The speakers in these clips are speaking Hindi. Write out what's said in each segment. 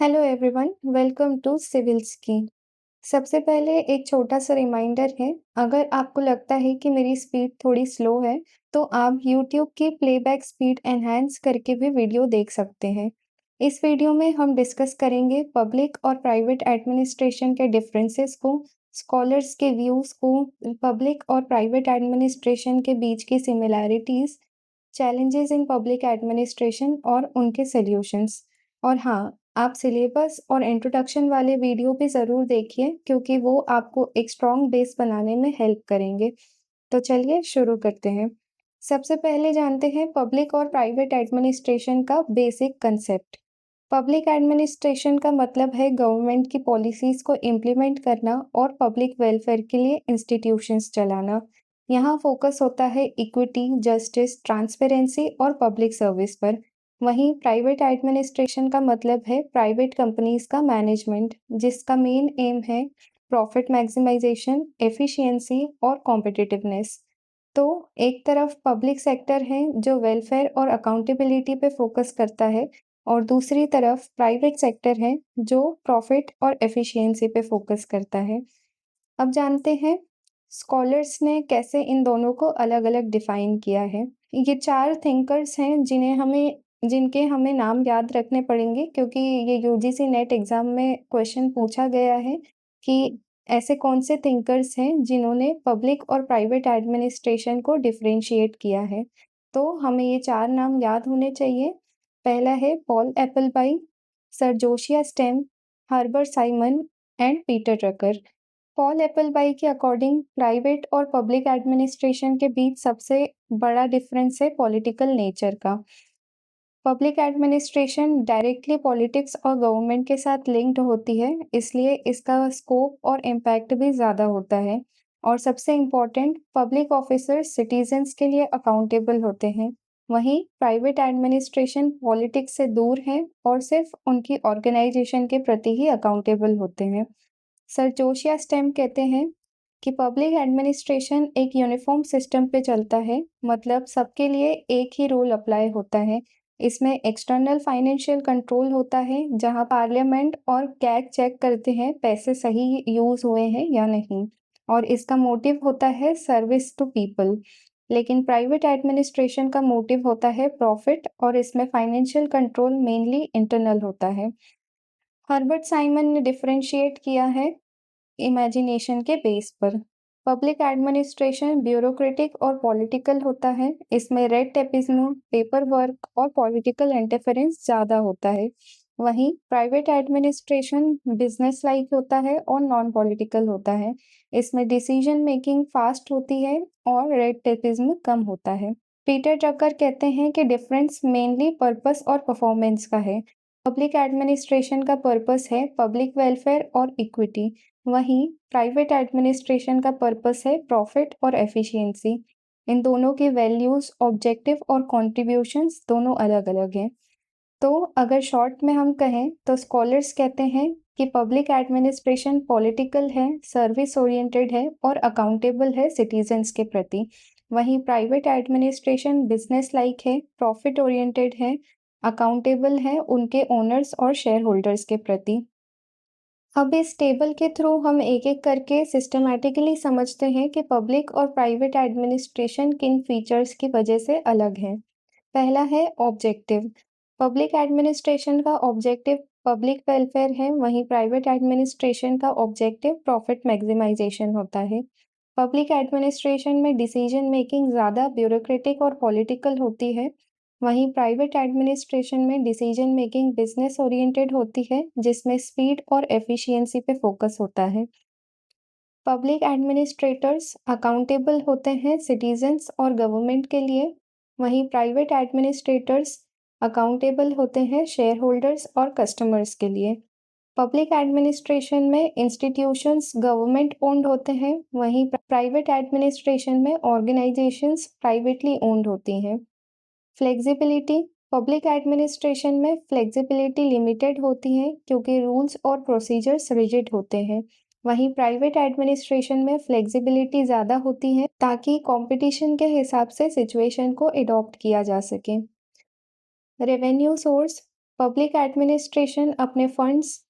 Hello everyone, welcome to civils की। सबसे पहले एक छोटा-सा रिमाइंडर है, अगर आपको लगता है कि मेरी स्पीड थोड़ी स्लो है, तो आप यूट्यूब की प्लेबैक स्पीड एनहांस करके भी वीडियो देख सकते हैं। इस वीडियो में हम डिस्कस करेंगे पब्लिक और प्राइवेट एडमिनिस्ट्रेशन के डिफरेंसेस को, स्कॉलर्स के व्यूज़ को, पब्लिक और प्राइवेट एडमिनिस्ट्रेशन के बीच की similarities, challenges in public administration और उनके सॉल्यूशंस। और हाँ, आप सिलेबस और इंट्रोडक्शन वाले वीडियो भी ज़रूर देखिए क्योंकि वो आपको एक स्ट्रॉन्ग बेस बनाने में हेल्प करेंगे। तो चलिए शुरू करते हैं। सबसे पहले जानते हैं पब्लिक और प्राइवेट एडमिनिस्ट्रेशन का बेसिक कंसेप्ट। पब्लिक एडमिनिस्ट्रेशन का मतलब है गवर्नमेंट की पॉलिसीज़ को इम्प्लीमेंट करना और पब्लिक वेलफेयर के लिए इंस्टीट्यूशंस चलाना। यहाँ फोकस होता है इक्विटी, जस्टिस, ट्रांसपेरेंसी और पब्लिक सर्विस पर। वहीं प्राइवेट एडमिनिस्ट्रेशन का मतलब है प्राइवेट कंपनीज का मैनेजमेंट, जिसका मेन एम है प्रॉफिट मैक्सिमाइजेशन, एफिशिएंसी और कॉम्पिटिटिवनेस। तो एक तरफ पब्लिक सेक्टर है जो वेलफेयर और अकाउंटेबिलिटी पे फोकस करता है और दूसरी तरफ प्राइवेट सेक्टर है जो प्रॉफिट और एफिशिएंसी पे फोकस करता है। अब जानते हैं स्कॉलर्स ने कैसे इन दोनों को अलग-अलग डिफाइन किया है। ये 4 थिंकर्स हैं जिनके हमें नाम याद रखने पड़ेंगे क्योंकि ये यूजीसी नेट एग्ज़ाम में क्वेश्चन पूछा गया है कि ऐसे कौन से थिंकर्स हैं जिन्होंने पब्लिक और प्राइवेट एडमिनिस्ट्रेशन को डिफरेंशिएट किया है। तो हमें ये 4 नाम याद होने चाहिए। पहला है Paul Appleby, sir Josiah Stamp, Herbert Simon and Peter Drucker. Paul Appleby के अकॉर्डिंग प्राइवेट और पब्लिक एडमिनिस्ट्रेशन के बीच सबसे बड़ा डिफरेंस है पॉलिटिकल नेचर का। पब्लिक एडमिनिस्ट्रेशन डायरेक्टली पॉलिटिक्स और गवर्नमेंट के साथ लिंक्ड होती है, इसलिए इसका स्कोप और इम्पैक्ट भी ज़्यादा होता है। और सबसे इम्पोर्टेंट, पब्लिक ऑफिसर्स सिटीजन्स के लिए अकाउंटेबल होते हैं। वहीं प्राइवेट एडमिनिस्ट्रेशन पॉलिटिक्स से दूर है और सिर्फ उनकी ऑर्गेनाइजेशन के प्रति ही अकाउंटेबल होते हैं। सर जोशिया स्टेम कहते हैं कि पब्लिक एडमिनिस्ट्रेशन एक यूनिफॉर्म सिस्टम पे चलता है, मतलब सबके लिए एक ही रूल अप्लाई होता है। इसमें एक्सटर्नल फाइनेंशियल कंट्रोल होता है, जहां पार्लियामेंट और कैग चेक करते हैं पैसे सही यूज हुए हैं या नहीं, और इसका मोटिव होता है सर्विस टू पीपल। लेकिन प्राइवेट एडमिनिस्ट्रेशन का मोटिव होता है प्रॉफिट और इसमें फाइनेंशियल कंट्रोल मेनली इंटरनल होता है। हर्बर्ट साइमन ने डिफरेंशिएट किया है इमेजिनेशन के बेस पर। पब्लिक एडमिनिस्ट्रेशन ब्यूरोक्रेटिक और पॉलिटिकल होता है। इसमें रेड टेपिज्म, पेपर वर्क और पॉलिटिकल इंटरफेरेंस ज़्यादा होता है। वहीं प्राइवेट एडमिनिस्ट्रेशन बिजनेस लाइक होता है और नॉन पॉलिटिकल होता है। इसमें डिसीजन मेकिंग फास्ट होती है और रेड टेपिज्म कम होता है। पीटर ड्रकर कहते हैं कि डिफरेंस मेनली पर्पस और परफॉर्मेंस का है। पब्लिक एडमिनिस्ट्रेशन का पर्पस है पब्लिक वेलफेयर और इक्विटी, वहीं प्राइवेट एडमिनिस्ट्रेशन का पर्पस है प्रॉफिट और एफिशिएंसी। इन दोनों के वैल्यूज, ऑब्जेक्टिव और कॉन्ट्रीब्यूशंस दोनों अलग-अलग हैं। तो अगर शॉर्ट में हम कहें तो स्कॉलर्स कहते हैं कि पब्लिक एडमिनिस्ट्रेशन पॉलिटिकल है, सर्विस ओरिएंटेड है और अकाउंटेबल है सिटीजन्स के प्रति। वहीं प्राइवेट एडमिनिस्ट्रेशन बिजनेस लाइक है, प्रॉफिट ओरिएंटेड है, अकाउंटेबल है उनके ओनर्स और शेयर होल्डर्स के प्रति। अब इस टेबल के थ्रू हम एक-एक करके सिस्टमैटिकली समझते हैं कि पब्लिक और प्राइवेट एडमिनिस्ट्रेशन किन फीचर्स की वजह से अलग हैं। पहला है ऑब्जेक्टिव। पब्लिक एडमिनिस्ट्रेशन का ऑब्जेक्टिव पब्लिक वेलफेयर है, वहीं प्राइवेट एडमिनिस्ट्रेशन का ऑब्जेक्टिव प्रॉफिट मैक्सिमाइजेशन होता है। पब्लिक एडमिनिस्ट्रेशन में डिसीजन मेकिंग ज़्यादा ब्यूरोक्रेटिक और पॉलिटिकल होती है, वहीं प्राइवेट एडमिनिस्ट्रेशन में डिसीजन मेकिंग बिजनेस ओरिएंटेड होती है, जिसमें स्पीड और एफिशिएंसी पे फोकस होता है। पब्लिक एडमिनिस्ट्रेटर्स अकाउंटेबल होते हैं सिटीजन्स और गवर्नमेंट के लिए, वहीं प्राइवेट एडमिनिस्ट्रेटर्स अकाउंटेबल होते हैं शेयर होल्डर्स और कस्टमर्स के लिए। पब्लिक एडमिनिस्ट्रेशन में इंस्टीट्यूशंस गवर्नमेंट ओन्ड होते हैं, वहीं प्राइवेट एडमिनिस्ट्रेशन में ऑर्गेनाइजेशंस प्राइवेटली ओन्ड होती हैं। फ्लेक्सिबिलिटी। पब्लिक एडमिनिस्ट्रेशन में फ्लेक्सिबिलिटी लिमिटेड होती है क्योंकि रूल्स और प्रोसीजर्स रिजिड होते हैं। वहीं प्राइवेट एडमिनिस्ट्रेशन में फ्लेक्सिबिलिटी ज़्यादा होती है ताकि कंपटीशन के हिसाब से सिचुएशन को एडॉप्ट किया जा सके। Revenue source. पब्लिक एडमिनिस्ट्रेशन अपने फंड्स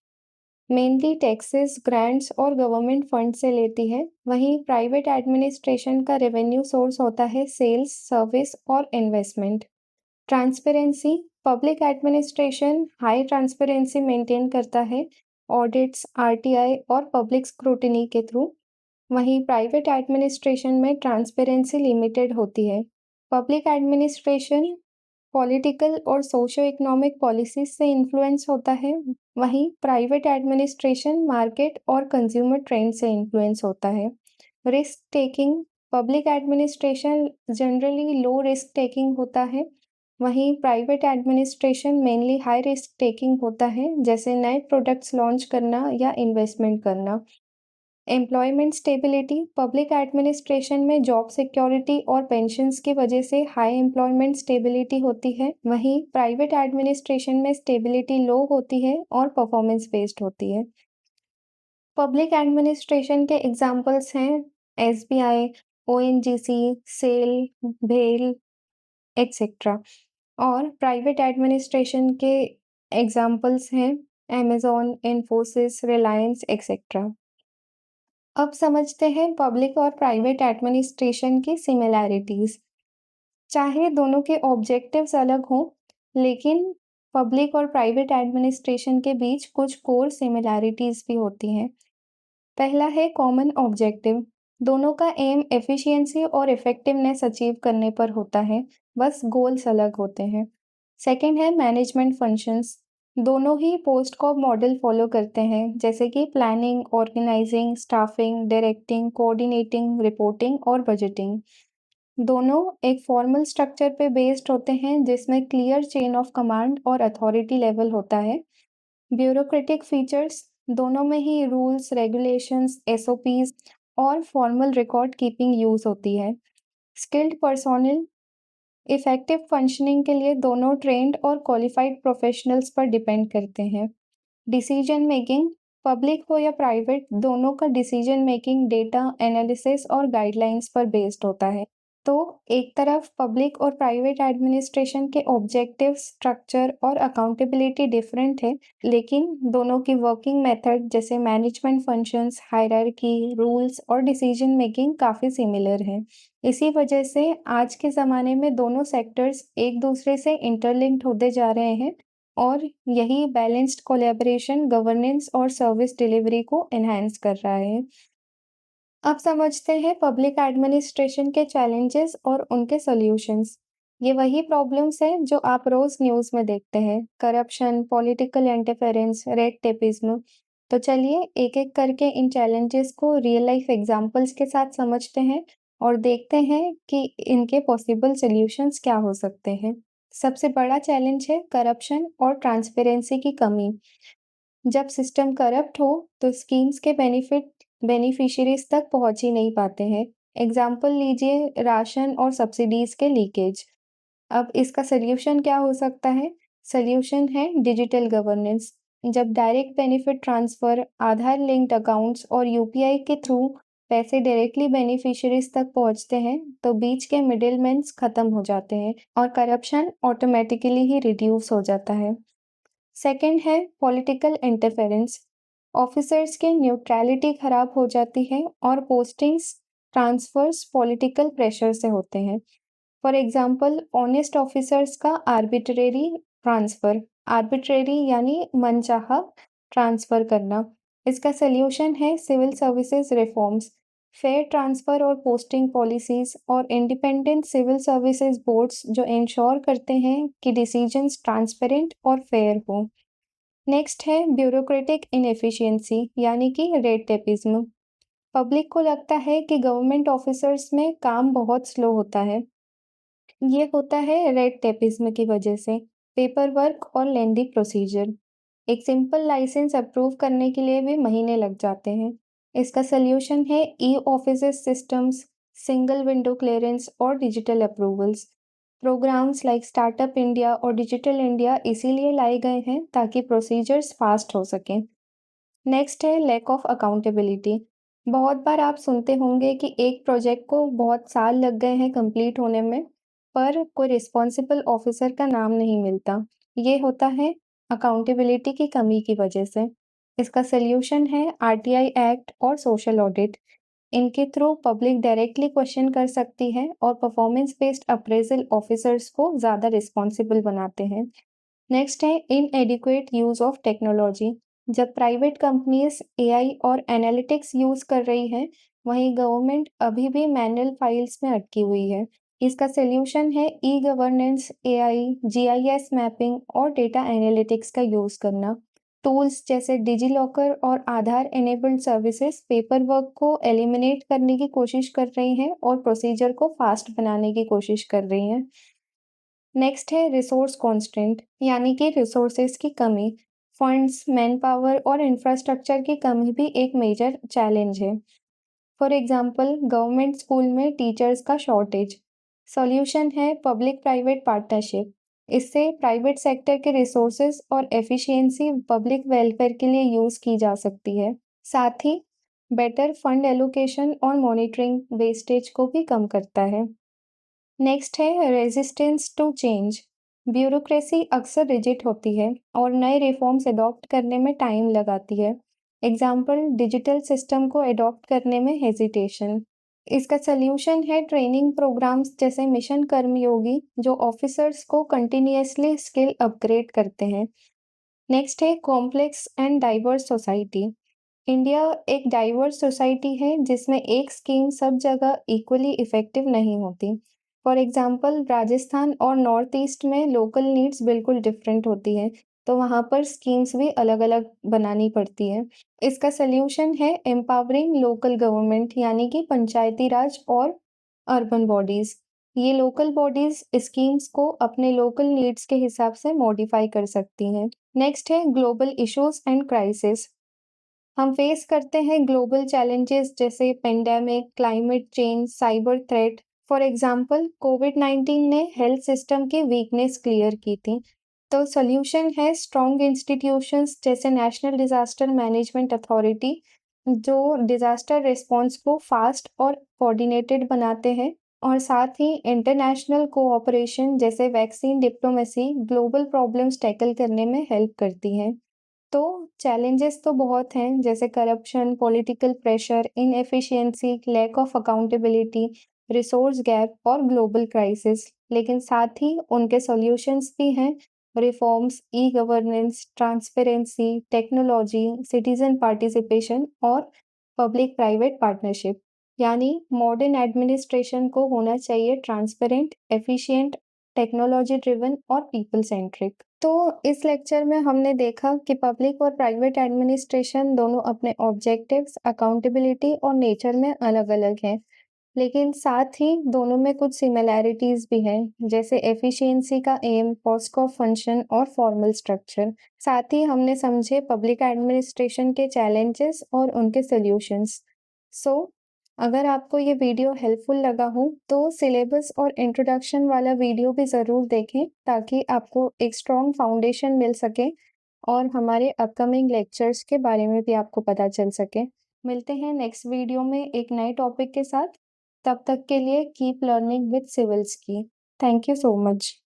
मेनली टैक्सेस, ग्रांट्स और गवर्नमेंट फंड से लेती है। वहीं प्राइवेट एडमिनिस्ट्रेशन का रेवेन्यू सोर्स होता है सेल्स, सर्विस और investment. Transparency public administration high transparency maintain करता है ऑडिट्स, आरटीआई और पब्लिक स्क्रूटिनी के थ्रू। वहीं प्राइवेट एडमिनिस्ट्रेशन में ट्रांसपेरेंसी लिमिटेड होती है। पब्लिक एडमिनिस्ट्रेशन पॉलिटिकल और सोशो इकोनॉमिक पॉलिसीज से इन्फ्लुएंस होता है, वहीं प्राइवेट एडमिनिस्ट्रेशन मार्केट और कंज्यूमर ट्रेंड से इन्फ्लुएंस होता है। Risk taking public administration generally low risk taking होता है, वहीं private administration mainly high risk taking होता है, जैसे नए प्रोडक्ट्स लॉन्च करना या इन्वेस्टमेंट करना। एम्प्लॉयमेंट स्टेबिलिटी पब्लिक एडमिनिस्ट्रेशन में जॉब सिक्योरिटी और पेंशन्स की वजह से हाई एम्प्लॉयमेंट स्टेबिलिटी होती है, वहीं प्राइवेट एडमिनिस्ट्रेशन में स्टेबिलिटी लो होती है और परफॉर्मेंस बेस्ड होती है। पब्लिक एडमिनिस्ट्रेशन के एग्जाम्पल्स हैं एसबीआई, ओएनजीसी, सेल, भेल, एक्सेट्रा। और प्राइवेट एडमिनिस्ट्रेशन के एग्जाम्पल्स हैं अमेज़न, इन्फोसिस, रिलायंस, एक्सेट्रा। अब समझते हैं पब्लिक और प्राइवेट एडमिनिस्ट्रेशन की सिमिलैरिटीज। चाहे दोनों के ऑब्जेक्टिव्स अलग हों, लेकिन पब्लिक और प्राइवेट एडमिनिस्ट्रेशन के बीच कुछ कोर सिमिलैरिटीज भी होती हैं। पहला है कॉमन ऑब्जेक्टिव। दोनों का एम एफिशिएंसी और इफेक्टिवनेस अचीव करने पर होता है, बस गोल्स अलग होते हैं। सेकंड है मैनेजमेंट फंक्शंस। दोनों ही पोस्ट कॉप मॉडल फॉलो करते हैं, जैसे कि planning, organising, staffing, directing, coordinating, reporting और बजटिंग। दोनों एक फॉर्मल स्ट्रक्चर पे बेस्ड होते हैं, जिसमें क्लियर चेन ऑफ कमांड और अथॉरिटी लेवल होता है। ब्यूरोक्रेटिक फीचर्स दोनों में ही रूल्स, रेगुलेशंस, एसओपीज और फॉर्मल रिकॉर्ड कीपिंग यूज होती है। स्किल्ड पर्सोनल इफेक्टिव फंक्शनिंग के लिए दोनों ट्रेंड और क्वालिफाइड प्रोफेशनल्स पर डिपेंड करते हैं। डिसीजन मेकिंग पब्लिक हो या प्राइवेट, दोनों का डिसीजन मेकिंग डेटा एनालिसिस और गाइडलाइंस पर बेस्ड होता है। तो एक तरफ पब्लिक और प्राइवेट एडमिनिस्ट्रेशन के ऑब्जेक्टिव, स्ट्रक्चर और अकाउंटेबिलिटी डिफरेंट है, लेकिन दोनों की वर्किंग मेथड जैसे मैनेजमेंट फंक्शंस, हायरार्की, रूल्स और डिसीजन मेकिंग काफ़ी सिमिलर हैं। इसी वजह से आज के ज़माने में दोनों सेक्टर्स एक दूसरे से इंटरलिंक्ड होते जा रहे हैं और यही बैलेंस्ड कोलैबोरेशन, गवर्नेंस और सर्विस डिलीवरी को एनहांस कर रहा है। अब समझते हैं पब्लिक एडमिनिस्ट्रेशन के चैलेंजेस और उनके सॉल्यूशंस। ये वही प्रॉब्लम्स हैं जो आप रोज न्यूज़ में देखते हैं, corruption, political interference, red tapism. तो चलिए एक-एक करके इन चैलेंजेस को रियल लाइफ एग्जांपल्स के साथ समझते हैं और देखते हैं कि इनके पॉसिबल सॉल्यूशंस क्या हो सकते हैं। सबसे बड़ा चैलेंज है करप्शन और ट्रांसपेरेंसी की कमी। जब सिस्टम करप्ट हो तो स्कीम्स के बेनिफिशियरीज तक पहुंच ही नहीं पाते हैं। एग्जाम्पल लीजिए राशन और सब्सिडीज के लीकेज। अब इसका सल्यूशन क्या हो सकता है? सल्यूशन है डिजिटल गवर्नेंस। जब डायरेक्ट बेनिफिट ट्रांसफर, आधार लिंक्ड अकाउंट्स और यूपीआई के थ्रू पैसे डायरेक्टली बेनिफिशियरीज तक पहुंचते हैं, तो बीच के मिडिलमैन खत्म हो जाते हैं और करप्शन ऑटोमेटिकली ही रिड्यूस हो जाता है। सेकंड है पॉलिटिकल इंटरफेरेंस। ऑफिसर्स की न्यूट्रलिटी खराब हो जाती है और पोस्टिंग्स, ट्रांसफर्स पॉलिटिकल प्रेशर से होते हैं। फॉर एग्जांपल ऑनेस्ट ऑफिसर्स का आर्बिट्रेरी ट्रांसफर, आर्बिट्रेरी यानी मनचाहा ट्रांसफर करना। इसका सल्यूशन है civil services reforms, fair transfer और पोस्टिंग पॉलिसीज और इंडिपेंडेंट सिविल सर्विसेज बोर्ड्स जो इंश्योर करते हैं कि डिसीजंस ट्रांसपेरेंट और फेयर हो। नेक्स्ट है ब्यूरोक्रेटिक इनएफिशिएंसी यानी कि रेड टेपिज्म। पब्लिक को लगता है कि गवर्नमेंट ऑफिसर्स में काम बहुत स्लो होता है। ये होता है रेड टेपिज्म की वजह से, पेपर वर्क और लेंदी प्रोसीजर। एक सिंपल लाइसेंस अप्रूव करने के लिए भी महीने लग जाते हैं। इसका सल्यूशन है e offices systems, single window clearance और digital approvals. Programs like startup India और डिजिटल इंडिया इसीलिए लाए गए हैं ताकि प्रोसीजर्स फास्ट हो सकें। नेक्स्ट है लैक ऑफ अकाउंटेबिलिटी। बहुत बार आप सुनते होंगे कि एक प्रोजेक्ट को बहुत साल लग गए हैं कंप्लीट होने में, पर कोई रिस्पॉन्सिबल ऑफिसर का नाम नहीं मिलता। ये होता है अकाउंटेबिलिटी की कमी की वजह से। इसका सॉल्यूशन है आरटीआई एक्ट और सोशल ऑडिट। इनके थ्रू पब्लिक डायरेक्टली क्वेश्चन कर सकती है और परफॉर्मेंस बेस्ड अप्रेजल ऑफिसर्स को ज़्यादा रिस्पॉन्सिबल बनाते हैं। नेक्स्ट है इनएडिक्वेट यूज़ ऑफ टेक्नोलॉजी। जब प्राइवेट कंपनीज एआई और एनालिटिक्स यूज़ कर रही हैं, वहीं गवर्नमेंट अभी भी मैनुअल फाइल्स में अटकी हुई है। इसका सॉल्यूशन है e governance, AI, GIS mapping और डेटा एनालिटिक्स का यूज़ करना। टूल्स जैसे डिजिलॉकर और आधार इनेबल्ड सर्विसेज पेपर वर्क को एलिमिनेट करने की कोशिश कर रही हैं और प्रोसीजर को फास्ट बनाने की कोशिश कर रही हैं। नेक्स्ट है रिसोर्स कॉन्स्ट्रेंट, यानी कि रिसोर्सेज की कमी। फंड्स, मैन पावर और इंफ्रास्ट्रक्चर की कमी भी एक मेजर चैलेंज है। फॉर एग्जांपल गवर्नमेंट स्कूल में टीचर्स का शॉर्टेज। सॉल्यूशन है पब्लिक प्राइवेट पार्टनरशिप। इससे प्राइवेट सेक्टर के रिसोर्सेज और एफिशिएंसी पब्लिक वेलफेयर के लिए यूज की जा सकती है। साथ ही बेटर फंड एलोकेशन और मॉनिटरिंग वेस्टेज को भी कम करता है। नेक्स्ट है रेजिस्टेंस टू चेंज। ब्यूरोक्रेसी अक्सर रिजिड होती है और नए रिफॉर्म्स अडॉप्ट करने में टाइम लगाती है। एग्जाम्पल डिजिटल सिस्टम को अडॉप्ट करने में हेजिटेशन। इसका सल्यूशन है ट्रेनिंग प्रोग्राम्स जैसे मिशन कर्मयोगी, जो ऑफिसर्स को कंटिन्यूअसली स्किल अपग्रेड करते हैं। नेक्स्ट है complex and diverse society. India एक डाइवर्स सोसाइटी है जिसमें एक स्कीम सब जगह इक्वली इफेक्टिव नहीं होती। फॉर एग्जांपल राजस्थान और नॉर्थ ईस्ट में लोकल नीड्स बिल्कुल डिफरेंट होती हैं, तो वहाँ पर स्कीम्स भी अलग-अलग बनानी पड़ती हैं। इसका सल्यूशन है एम्पावरिंग लोकल गवर्नमेंट, यानी कि पंचायती राज और अर्बन बॉडीज। ये लोकल बॉडीज स्कीम्स को अपने लोकल नीड्स के हिसाब से मॉडिफाई कर सकती हैं। नेक्स्ट है ग्लोबल इश्यूज एंड क्राइसिस। हम फेस करते हैं ग्लोबल चैलेंजेस जैसे pandemic, climate change, cyber threat. For example कोविड-19 ने हेल्थ सिस्टम की वीकनेस क्लियर की थी। तो सॉल्यूशन है स्ट्रॉन्ग इंस्टीट्यूशंस जैसे नेशनल डिजास्टर मैनेजमेंट अथॉरिटी, जो डिजास्टर रिस्पॉन्स को फास्ट और कोऑर्डिनेटेड बनाते हैं, और साथ ही इंटरनेशनल कोऑपरेशन जैसे vaccine diplomacy global problems tackle करने में हेल्प करती हैं। तो चैलेंजेस तो बहुत हैं, जैसे corruption, political pressure, inefficiency, lack of accountability, resource gap और ग्लोबल क्राइसिस। लेकिन साथ ही उनके सॉल्यूशंस भी हैं। Reforms, e governance, transparency, technology, citizen participation और पब्लिक प्राइवेट पार्टनरशिप। यानी मॉडर्न एडमिनिस्ट्रेशन को होना चाहिए ट्रांसपेरेंट, एफिशिएंट, टेक्नोलॉजी ड्रिवन और पीपल सेंट्रिक। तो इस लेक्चर में हमने देखा कि पब्लिक और प्राइवेट एडमिनिस्ट्रेशन दोनों अपने ऑब्जेक्टिव्स, अकाउंटेबिलिटी और नेचर में अलग-अलग हैं, लेकिन साथ ही दोनों में कुछ सिमिलैरिटीज भी हैं, जैसे एफिशिएंसी का एम, कॉस्ट ऑफ फंक्शन और फॉर्मल स्ट्रक्चर। साथ ही हमने समझे पब्लिक एडमिनिस्ट्रेशन के चैलेंजेस और उनके सॉल्यूशंस। सो अगर आपको ये वीडियो हेल्पफुल लगा हो, तो सिलेबस और इंट्रोडक्शन वाला वीडियो भी ज़रूर देखें, ताकि आपको एक स्ट्रॉन्ग फाउंडेशन मिल सके और हमारे अपकमिंग लेक्चर्स के बारे में भी आपको पता चल सके। मिलते हैं नेक्स्ट वीडियो में एक नए टॉपिक के साथ। तब तक के लिए कीप लर्निंग विद सिविल्स की। Thank you so much.